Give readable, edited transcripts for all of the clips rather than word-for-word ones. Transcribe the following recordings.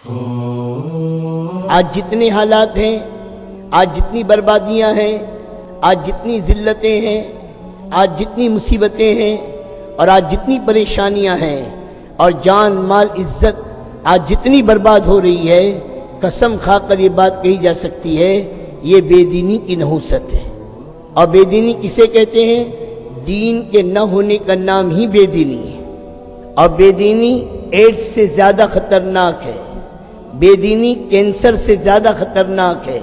آج جتنے حالات ہیں، آج جتنی بربادیاں ہیں، آج جتنی ذلتیں ہیں، آج جتنی مصیبتیں ہیں، اور آج جتنی پریشانیاں ہیں، اور جان مال عزت آج جتنی برباد ہو رہی ہے، قسم کھا کر یہ بات کہی جا سکتی ہے، یہ بے دینی کی نحوست ہے۔ اور بے دینی کسے کہتے ہیں؟ دین کے نہ ہونے کا نام ہی بے دینی ہے۔ اور بے دینی ایڈز سے زیادہ خطرناک ہے، بے دینی کینسر سے زیادہ خطرناک ہے۔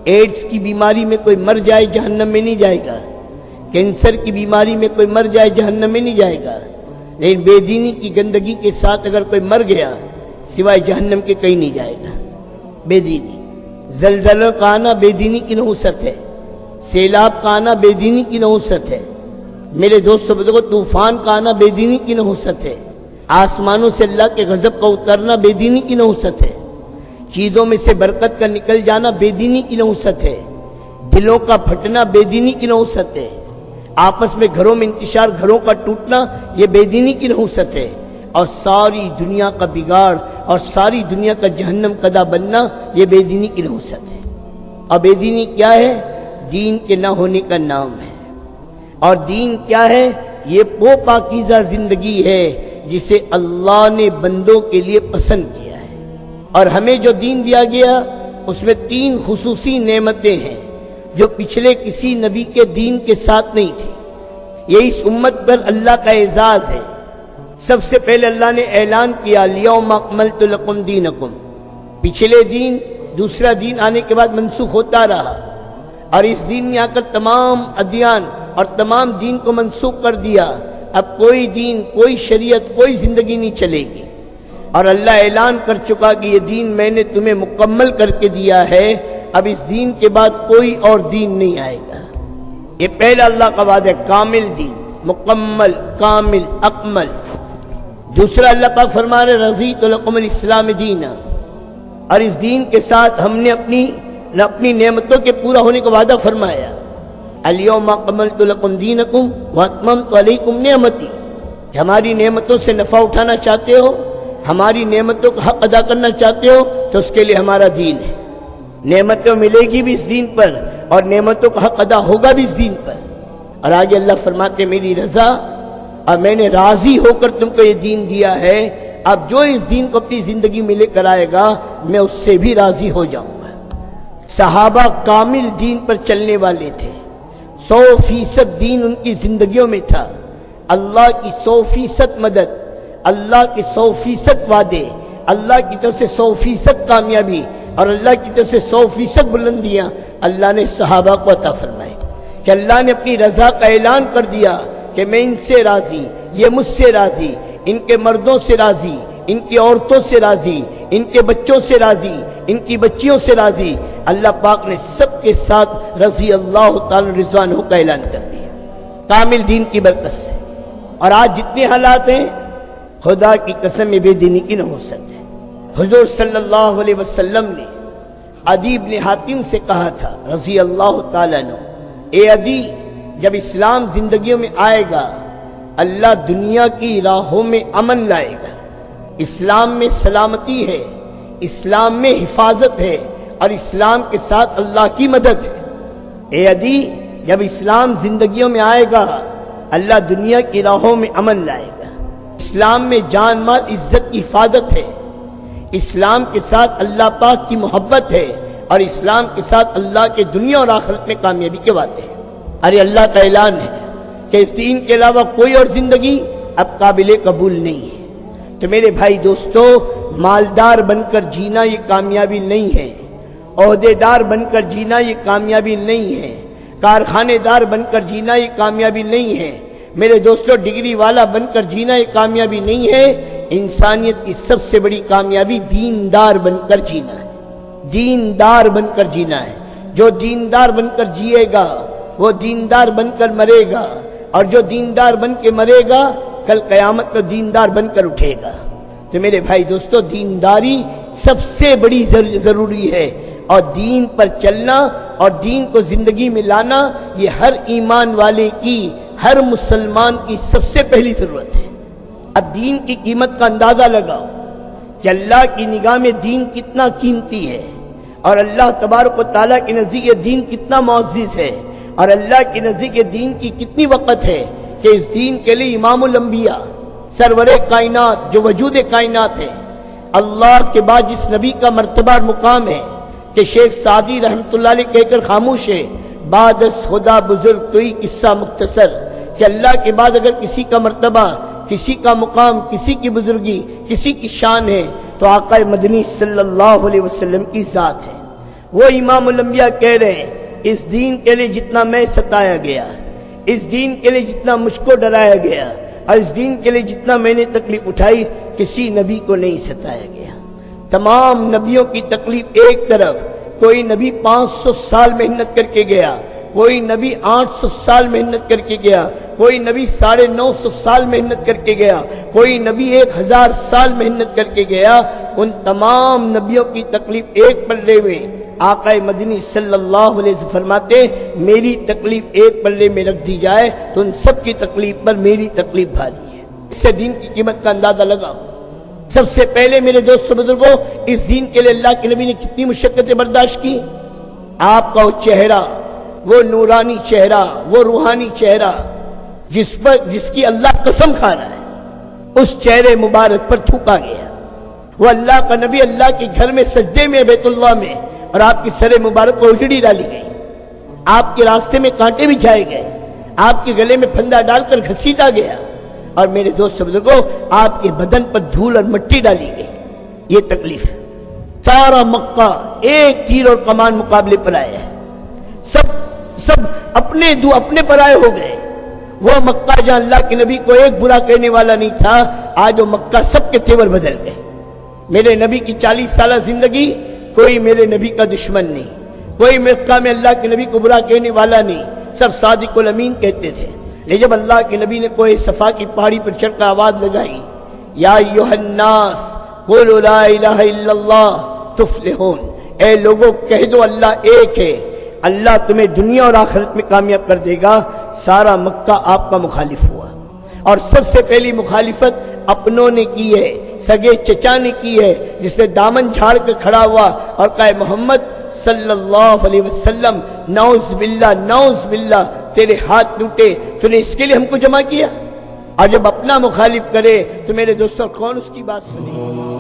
ایڈز کی بیماری میں کوئی مر جائے جہنم میں نہیں جائے گا، کینسر کی بیماری میں کوئی مر جائے جہنم میں نہیں جائے گا، لیکن بے دینی کی گندگی کے ساتھ اگر کوئی مر گیا سوائے جہنم کے کہیں نہیں جائے گا۔ بے دینی، زلزلہ کا آنا بے دینی کی نحوست ہے، سیلاب کا آنا بے دینی کی نحوست ہے، میرے دوستو بزرگو طوفان کا آنا بے دینی کی نحوست ہے، آسمانوں سے اللہ کے غضب کا اترنا بے دینی کی نحوست ہے، چیزوں میں سے برکت کا نکل جانا بے دینی کی نحوست ہے، دلوں کا پھٹنا بے دینی کی نحوست ہے، آپس میں گھروں میں انتشار، گھروں کا ٹوٹنا یہ بے دینی کی نحوست ہے، اور ساری دنیا کا بگاڑ اور ساری دنیا کا جہنم قدا بننا یہ بے دینی کی نحوست ہے۔ اور بے دینی کیا ہے؟ دین کے نہ ہونے کا نام ہے۔ اور دین کیا ہے؟ یہ وہ پاکیزہ زندگی ہے جسے اللہ نے بندوں کے لیے پسند کیا ہے۔ اور ہمیں جو دین دیا گیا اس میں 3 خصوصی نعمتیں ہیں جو پچھلے کسی نبی کے دین کے ساتھ نہیں تھی۔ یہ اس امت پر اللہ کا اعزاز ہے۔ سب سے پہلے اللہ نے اعلان کیا الیوم اکملت لکم دینکم۔ پچھلے دین، دوسرا دین آنے کے بعد منسوخ ہوتا رہا، اور اس دین نے آ کر تمام ادیان اور تمام دین کو منسوخ کر دیا۔ اب کوئی دین، کوئی شریعت، کوئی زندگی نہیں چلے گی، اور اللہ اعلان کر چکا کہ یہ دین میں نے تمہیں مکمل کر کے دیا ہے، اب اس دین کے بعد کوئی اور دین نہیں آئے گا۔ یہ پہلا اللہ کا وعدہ ہے، کامل دین، مکمل، کامل، اکمل۔ دوسرا اللہ پاک فرما رہے رضیت لکم الاسلام دینا، اور اس دین کے ساتھ ہم نے اپنی نعمتوں کے پورا ہونے کا وعدہ فرمایا، الیوم اکملت لکم دینکم واتممت علیکم نعمتی، کہ ہماری نعمتوں سے نفع اٹھانا چاہتے ہو، ہماری نعمتوں کا حق ادا کرنا چاہتے ہو تو اس کے لیے ہمارا دین ہے۔ نعمتیں ملے گی بھی اس دین پر، اور نعمتوں کا حق ادا ہوگا بھی اس دین پر۔ اور آگے اللہ فرماتے میری رضا، اور میں نے راضی ہو کر تم کو یہ دین دیا ہے، اب جو اس دین کو اپنی زندگی میں لے کر آئے گا میں اس سے بھی راضی ہو جاؤں گا۔ صحابہ کامل دین پر چلنے والے تھے، 100% دین ان کی زندگیوں میں تھا، اللہ کی 100% مدد، اللہ کے 100% وعدے، اللہ کی طرف سے 100% کامیابی، اور اللہ کی طرف سے 100% بلندیاں اللہ نے صحابہ کو عطا فرمائے، کہ اللہ نے اپنی رضا کا اعلان کر دیا کہ میں ان سے راضی، یہ مجھ سے راضی، ان کے مردوں سے راضی، ان کی عورتوں سے راضی، ان کے بچوں سے راضی، ان کی بچیوں سے راضی۔ اللہ پاک نے سب کے ساتھ رضی اللہ تعالی رضوانہ کا اعلان کر دیا، کامل دین کی برکت سے۔ اور آج جتنے حالات ہیں، خدا کی قسم بے دینی کی نحوست ہے۔ حضور صلی اللہ علیہ وسلم نے عدی بن حاتم سے کہا تھا رضی اللہ تعالیٰ عنہ، اے عدی، جب اسلام زندگیوں میں آئے گا اللہ دنیا کی راہوں میں امن لائے گا، اسلام میں سلامتی ہے، اسلام میں حفاظت ہے، اور اسلام کے ساتھ اللہ کی مدد ہے۔ اے عدی، جب اسلام زندگیوں میں آئے گا اللہ دنیا کی راہوں میں امن لائے گا، اسلام میں جان مال عزت کی حفاظت ہے، اسلام کے ساتھ اللہ پاک کی محبت ہے، اور اسلام کے ساتھ اللہ کے دنیا اور آخرت میں کامیابی کے وعدے ہیں۔ ارے اللہ کا اعلان ہے کہ اس دین کے علاوہ کوئی اور زندگی اب قابل قبول نہیں ہے۔ تو میرے بھائی دوستو، مالدار بن کر جینا یہ کامیابی نہیں ہے، عہدے دار بن کر جینا یہ کامیابی نہیں ہے، کارخانے دار بن کر جینا یہ کامیابی نہیں ہے، میرے دوستو ڈگری والا بن کر جینا یہ کامیابی نہیں ہے۔ انسانیت کی سب سے بڑی کامیابی دیندار بن کر جینا ہے، دیندار بن کر جینا ہے۔ جو دیندار بن کر جیے گا وہ دیندار بن کر مرے گا، اور جو دیندار بن کے مرے گا کل قیامت میں دیندار بن کر اٹھے گا۔ تو میرے بھائی دوستو، دینداری سب سے بڑی ضروری ہے، اور دین پر چلنا اور دین کو زندگی میں لانا یہ ہر ایمان والے کی، ہر مسلمان کی سب سے پہلی ضرورت ہے۔ اب دین کی قیمت کا اندازہ لگاؤ کہ اللہ کی نگاہ میں دین کتنا قیمتی ہے، اور اللہ تبارک و تعالیٰ کے نزدیک دین کتنا معزز ہے، اور اللہ کے نزدیک دین کی کتنی وقت ہے کہ اس دین کے لیے امام الانبیاء، سرور کائنات جو وجود کائنات ہے، اللہ کے بعد جس نبی کا مرتبہ اور مقام ہے کہ شیخ سعدی رحمۃ اللہ علیہ کہہ کر خاموش ہے، بعد از خدا بزرگ توئی قصہ مختصر، کہ اللہ کے بعد اگر کسی کا مرتبہ، کسی کا مقام، کسی کی بزرگی، کسی کی شان ہے تو آقا مدنی صلی اللہ علیہ وسلم کی ذات ہے۔ وہ امام الانبیاء کہہ رہے ہیں اس دین کے لیے جتنا میں ستایا گیا، اس دین کے لیے جتنا مجھ کو ڈرایا گیا، اور اس دین کے لیے جتنا میں نے تکلیف اٹھائی، کسی نبی کو نہیں ستایا گیا۔ تمام نبیوں کی تکلیف ایک طرف، کوئی نبی 500 سال محنت کر کے گیا، کوئی نبی 800 سال محنت کر کے گیا، کوئی نبی 950 سال محنت کر کے گیا، کوئی نبی 1000 سال محنت کر کے گیا۔ ان تمام نبیوں کی تکلیف ایک پلے میں، آقا مدنی صلی اللہ علیہ وسلم فرماتے میری تکلیف ایک پلے میں رکھ دی جائے تو ان سب کی تکلیف پر میری تکلیف بھاری ہے۔ اس سے دین کی قیمت کا اندازہ لگاؤ۔ سب سے پہلے میرے دوستو بزرگوں، اس دین کے لیے اللہ کے نبی نے کتنی مشقتیں برداشت کی۔ آپ کا وہ چہرہ، وہ نورانی چہرہ، وہ روحانی چہرہ جس کی اللہ قسم کھا رہا ہے، اس چہرے مبارک پر تھوکا گیا۔ وہ اللہ کا نبی اللہ کے گھر میں سجدے میں بیت اللہ میں، اور آپ کی سر مبارک کو اجڑی ڈالی گئی، آپ کے راستے میں کانٹے بچھائے گئے، آپ کے گلے میں پھندا ڈال کر گھسیٹا گیا، اور میرے دوست بزرگوں آپ کے بدن پر دھول اور مٹی ڈالی گئی۔ یہ تکلیف سارا مکہ ایک تیر اور کمان مقابلے پر آیا ہے، سب اپنے پرائے ہو گئے۔ وہ مکہ جہاں اللہ کے نبی کو ایک برا کہنے والا نہیں تھا، آج وہ مکہ سب کے تیور بدل گئے۔ میرے نبی کی 40 سالہ زندگی کوئی میرے نبی کا دشمن نہیں، کوئی مکہ میں اللہ کے نبی کو برا کہنے والا نہیں، سب صادق الامین کہتے تھے۔ لیکن جب اللہ کے نبی نے کوئی صفا کی پہاڑی پر چڑھ کر آواز لگائی، یا ایھا الناس قولوا لا الہ الا اللہ تفلحون، اے لوگوں کہہ دو اللہ ایک ہے، اللہ تمہیں دنیا اور آخرت میں کامیاب کر دے گا، سارا مکہ آپ کا مخالف ہوا۔ اور سب سے پہلی مخالفت اپنوں نے کی ہے، سگے چچا نے کی ہے، جس نے دامن جھاڑ کے کھڑا ہوا اور کہا محمد صلی اللہ علیہ وسلم نعوذ باللہ تیرے ہاتھ ٹوٹے، تو نے اس کے لیے ہم کو جمع کیا۔ اور جب اپنا مخالف کرے تو میرے دوستوں کون اس کی بات سنے؟